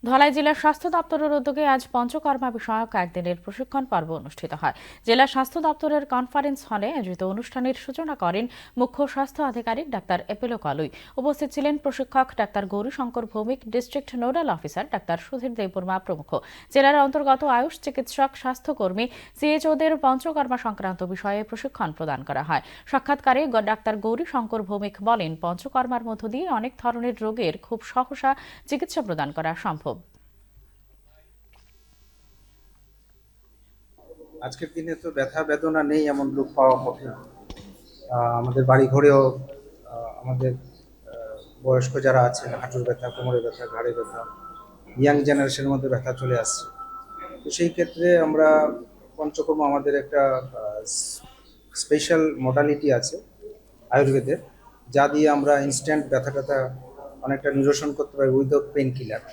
ধলাই জেলা স্বাস্থ্য দপ্তরের উদ্যোগে আজ পঞ্চকর্মা বিষয়ক একদিনের প্রশিক্ষণ পর্ব অনুষ্ঠিত হয়। জেলা স্বাস্থ্য দপ্তরের কনফারেন্স হলে আয়োজিত অনুষ্ঠানের সূচনা করেন মুখ্য স্বাস্থ্য আধিকারিক ডাক্তার এপেলো কালুই। উপস্থিত ছিলেন প্রশিক্ষক doctor Gourishankar Bhowmik, district nodal officer doctor Sudhir Debbarma প্রমুখ। জেলার অন্তর্গত আয়ুষ চিকিৎসক, স্বাস্থ্যকর্মী, সিএইচওদের পঞ্চকর্মা সংক্রান্ত বিষয়ে প্রশিক্ষণ প্রদান করা হয়। সাক্ষাৎকারে ডাক্তার গৌরীশঙ্কর ভৌমিক বলেন, পঞ্চকর্মার মধ্য দিয়ে অনেক ধরনের রোগের খুব সহসা চিকিৎসা প্রদান করা সম্ভব। আজকের দিনে তো ব্যথা বেদনা নেই এমন লোক পাওয়া কঠিন। আমাদের বাড়ি ঘরেও আমাদের বয়স্ক যারা আছেন, হাঁটুর ব্যথা, কোমরের ব্যথা, ঘাড়ে ব্যথা, ইয়াং জেনারেশনের মধ্যে ব্যথা চলে আসছে। তো সেই ক্ষেত্রে আমরা পঞ্চকর্ম আমাদের একটা স্পেশাল মডালিটি আছে আয়ুর্বেদের, যা দিয়ে আমরা ইনস্ট্যান্ট ব্যথা ট্যাথা অনেকটা নিরসন করতে পারি উইদাউট পেন কিলার।